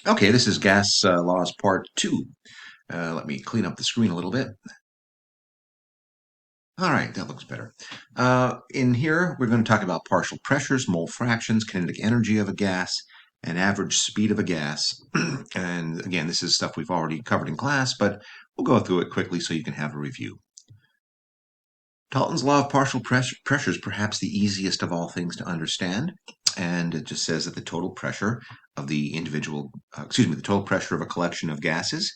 Okay, this is Gas Laws Part 2. Let me clean up the screen a little bit. All right, that looks better. In here, we're going to talk about partial pressures, mole fractions, kinetic energy of a gas, and average speed of a gas. And again, this is stuff we've already covered in class, but we'll go through it quickly so you can have a review. Dalton's law of partial pressure is perhaps the easiest of all things to understand. And it just says that the total pressure of the the total pressure of a collection of gases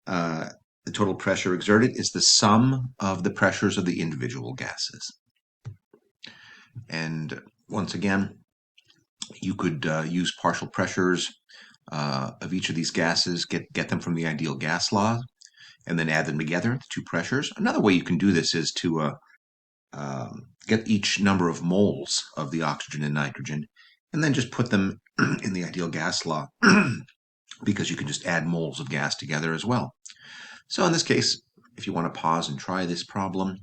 the total pressure exerted is the sum of the pressures of the individual gases. And once again, you could use partial pressures of each of these gases, get them from the ideal gas law, and then add them together, the two pressures. Another way you can do this is to get each number of moles of the oxygen and nitrogen, and then just put them in the ideal gas law, because you can just add moles of gas together as well. So in this case, if you want to pause and try this problem,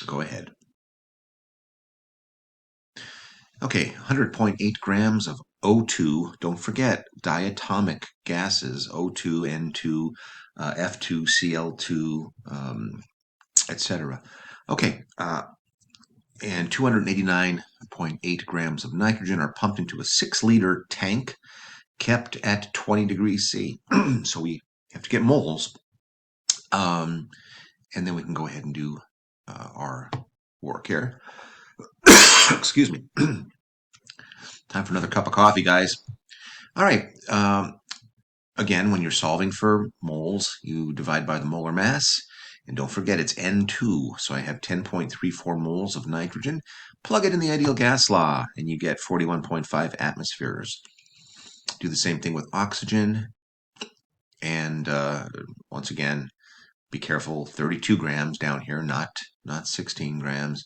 go ahead. Okay, 100.8 grams of O2. Don't forget diatomic gases, O2, N2, F2, Cl2, etc. Okay, and 289.8 grams of nitrogen are pumped into a 6-liter tank kept at 20 degrees C. So we have to get moles. And then we can go ahead and do our work here. Excuse me. Time for another cup of coffee, guys. All right. Again, when you're solving for moles, you divide by the molar mass. And don't forget, it's N2. So I have 10.34 moles of nitrogen. Plug it in the ideal gas law, and you get 41.5 atmospheres. Do the same thing with oxygen. And once again, be careful, 32 grams down here, not 16 grams.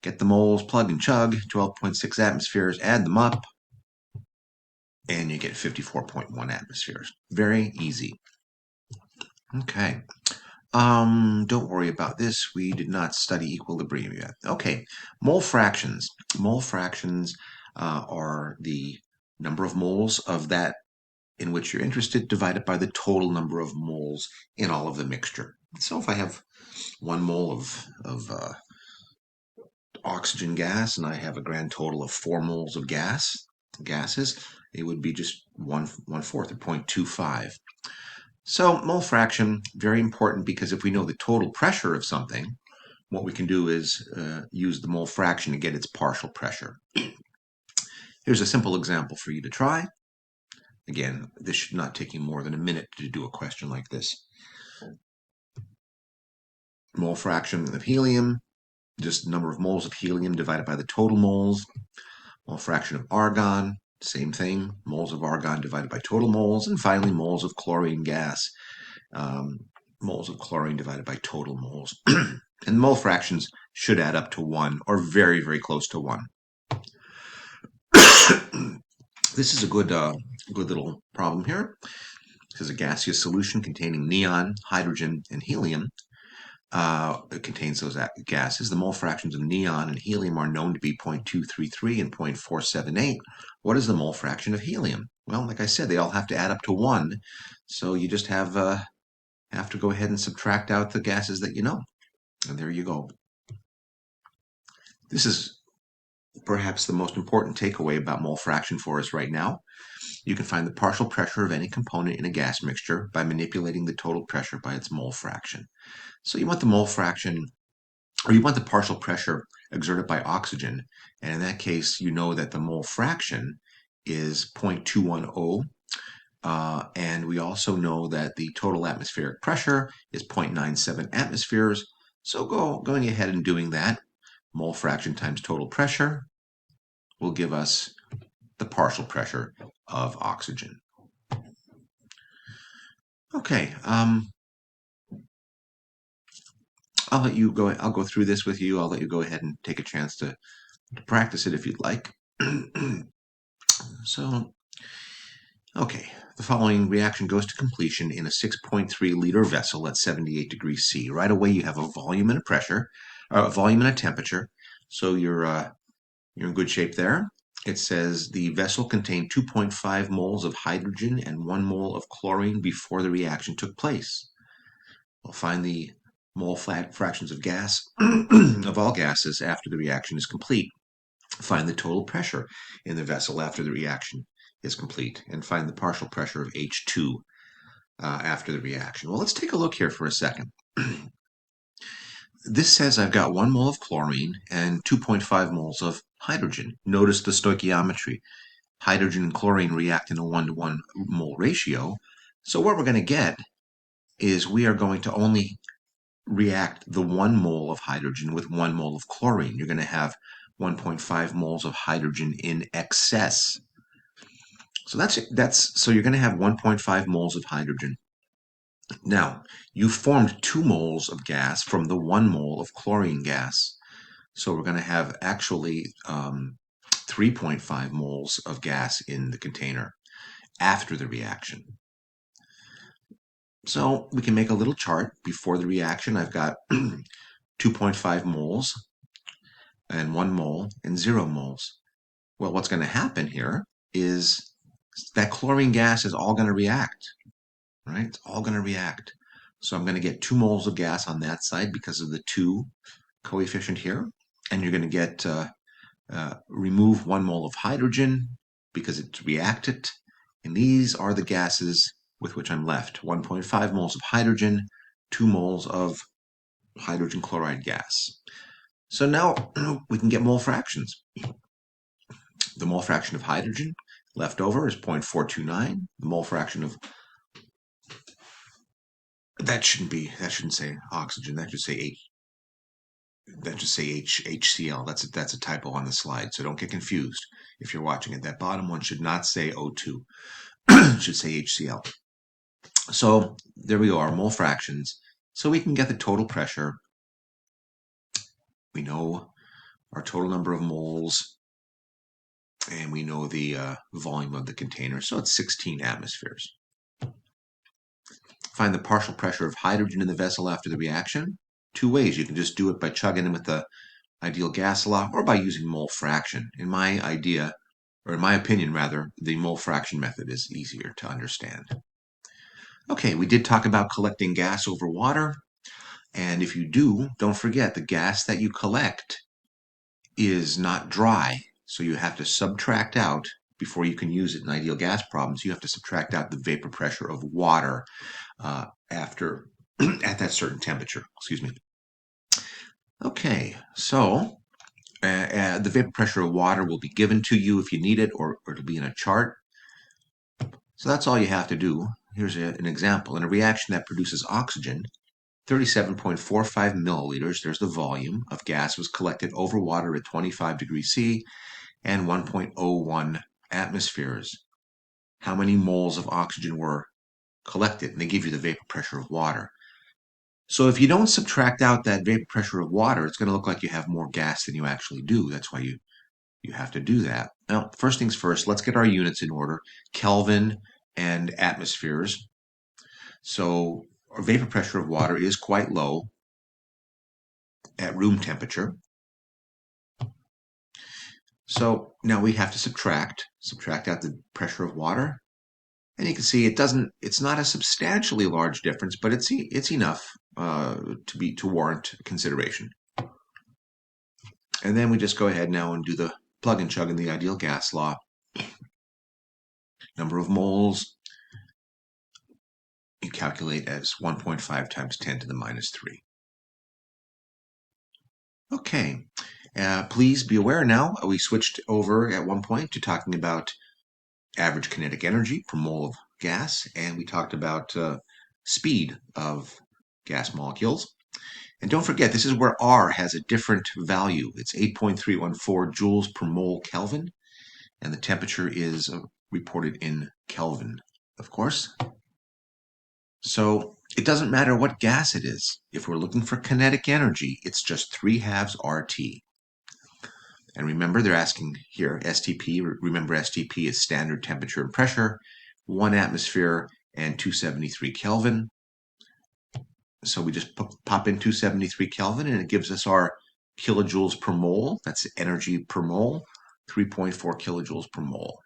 Get the moles, plug and chug, 12.6 atmospheres, add them up, and you get 54.1 atmospheres. Very easy. Okay. Don't worry about this. We did not study equilibrium yet. Okay. Mole fractions. Mole fractions are the number of moles of that in which you're interested divided by the total number of moles in all of the mixture. So if I have 1 mole of oxygen gas and I have a grand total of 4 moles of gases, it would be just one-fourth or 0.25. So mole fraction, very important, because if we know the total pressure of something, what we can do is use the mole fraction to get its partial pressure. Here's a simple example for you to try. Again, this should not take you more than a minute to do a question like this. Mole fraction of helium, just the number of moles of helium divided by the total moles. Mole fraction of argon, same thing, moles of argon divided by total moles. And finally, moles of chlorine gas, moles of chlorine divided by total moles. And mole fractions should add up to 1 or very, very close to 1. This is a good little problem here. This is a gaseous solution containing neon, hydrogen, and helium. It contains those gases. The mole fractions of neon and helium are known to be 0.233 and 0.478. What is the mole fraction of helium? Well, like I said, they all have to add up to 1. So you just have to go ahead and subtract out the gases that you know. And there you go. This is perhaps the most important takeaway about mole fraction for us right now. You can find the partial pressure of any component in a gas mixture by manipulating the total pressure by its mole fraction. So you want the mole fraction, or you want the partial pressure exerted by oxygen. And in that case, you know that the mole fraction is 0.210. And we also know that the total atmospheric pressure is 0.97 atmospheres. So going ahead and doing that, mole fraction times total pressure will give us the partial pressure of oxygen. Okay, I'll let you go. I'll go through this with you. I'll let you go ahead and take a chance to practice it if you'd like. So, okay, the following reaction goes to completion in a 6.3-liter vessel at 78 degrees C. Right away, you have a volume and a pressure, a volume and a temperature. So you're in good shape there. it says the vessel contained 2.5 moles of hydrogen and 1 mole of chlorine before the reaction took place. We'll find the mole fractions of gas of all gases after the reaction is complete. Find the total pressure in the vessel after the reaction is complete, and find the partial pressure of H2 after the reaction. Well, let's take a look here for a second. This says I've got 1 mole of chlorine and 2.5 moles of hydrogen. Notice the stoichiometry. Hydrogen and chlorine react in a 1-to-1 mole ratio. So what we're going to get is we are going to only react the 1 mole of hydrogen with 1 mole of chlorine. You're going to have 1.5 moles of hydrogen in excess. So so you're going to have 1.5 moles of hydrogen. Now, you formed 2 moles of gas from the 1 mole of chlorine gas. So we're going to have actually 3.5 moles of gas in the container after the reaction. So we can make a little chart. Before the reaction, I've got 2.5 moles and 1 mole and 0 moles. Well, what's going to happen here is that chlorine gas is all going to react, right? It's all going to react. So I'm going to get 2 moles of gas on that side because of the 2 coefficient here. And you're going to get remove 1 mole of hydrogen because it's reacted. And these are the gases with which I'm left. 1.5 moles of hydrogen, 2 moles of hydrogen chloride gas. So now we can get mole fractions. The mole fraction of hydrogen left over is 0.429. The mole fraction of that shouldn't say oxygen. That should say HCl. That's a typo on the slide. So don't get confused if you're watching it. That bottom one should not say O2. It should say HCl. So there we go, our mole fractions. So we can get the total pressure. We know our total number of moles, and we know the volume of the container. So it's 16 atmospheres. Find the partial pressure of hydrogen in the vessel after the reaction. 2 ways. You can just do it by chugging in with the ideal gas law or by using mole fraction. In my opinion, the mole fraction method is easier to understand. Okay, we did talk about collecting gas over water. And if you do, don't forget the gas that you collect is not dry. So you have to subtract out, before you can use it in ideal gas problems, you have to subtract out the vapor pressure of water after at that certain temperature. Excuse me. Okay, so the vapor pressure of water will be given to you if you need it, or it'll be in a chart. So that's all you have to do. Here's an example. In a reaction that produces oxygen, 37.45 milliliters, there's the volume of gas, was collected over water at 25 degrees C and 1.01 atmospheres. How many moles of oxygen were collected? And they give you the vapor pressure of water. So if you don't subtract out that vapor pressure of water, it's going to look like you have more gas than you actually do. That's why you have to do that. Now, first things first, let's get our units in order. Kelvin and atmospheres. So our vapor pressure of water is quite low at room temperature. So now we have to subtract out the pressure of water. And you can see it's not a substantially large difference, but it's enough to warrant consideration. And then we just go ahead now and do the plug and chug in the ideal gas law. Number of moles you calculate as 1.5 times 10 to the minus 3. Okay, please be aware now, we switched over at one point to talking about average kinetic energy per mole of gas, and we talked about speed of gas molecules. And don't forget, this is where R has a different value. It's 8.314 joules per mole Kelvin, and the temperature is reported in Kelvin, of course. So it doesn't matter what gas it is. If we're looking for kinetic energy, it's just 3/2 RT. And remember, they're asking here, STP, remember STP is standard temperature and pressure, 1 atmosphere and 273 Kelvin. So we just pop in 273 Kelvin and it gives us our kilojoules per mole. That's energy per mole. 3.4 kilojoules per mole.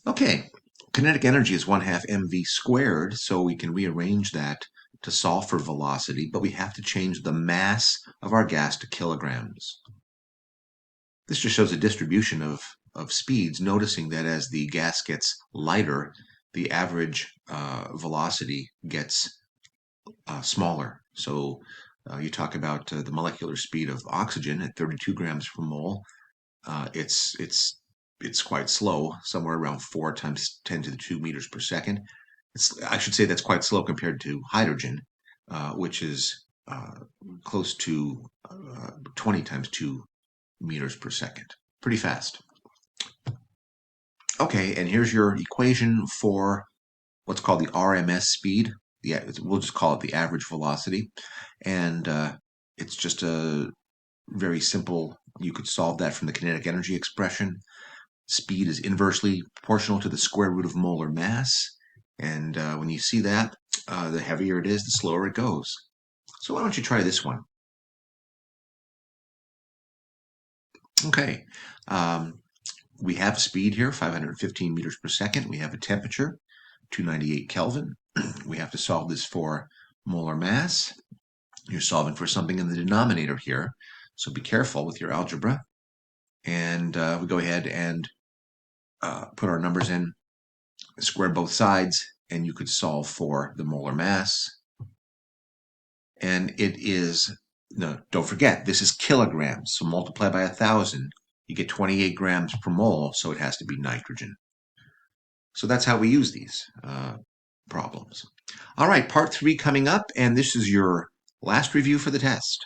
Okay, kinetic energy is 1/2 mv squared, so we can rearrange that to solve for velocity, but we have to change the mass of our gas to kilograms. This just shows a distribution of speeds, noticing that as the gas gets lighter, the average velocity gets smaller. So you talk about the molecular speed of oxygen at 32 grams per mole. It's quite slow, somewhere around 4 times 10 to the 2 meters per second. I should say that's quite slow compared to hydrogen, which is close to 20 times 2 meters per second. Pretty fast. Okay, and here's your equation for what's called the RMS speed. We'll just call it the average velocity. And it's just a very simple, you could solve that from the kinetic energy expression. Speed is inversely proportional to the square root of molar mass. And when you see that, the heavier it is, the slower it goes. So why don't you try this one? Okay. We have speed here, 515 meters per second. We have a temperature, 298 Kelvin. We have to solve this for molar mass. You're solving for something in the denominator here, so be careful with your algebra. And we go ahead and put our numbers in, square both sides, and you could solve for the molar mass. And it is, no, don't forget, this is kilograms, so multiply by 1,000. You get 28 grams per mole, so it has to be nitrogen. So that's how we use these problems. All right, part 3 coming up, and this is your last review for the test.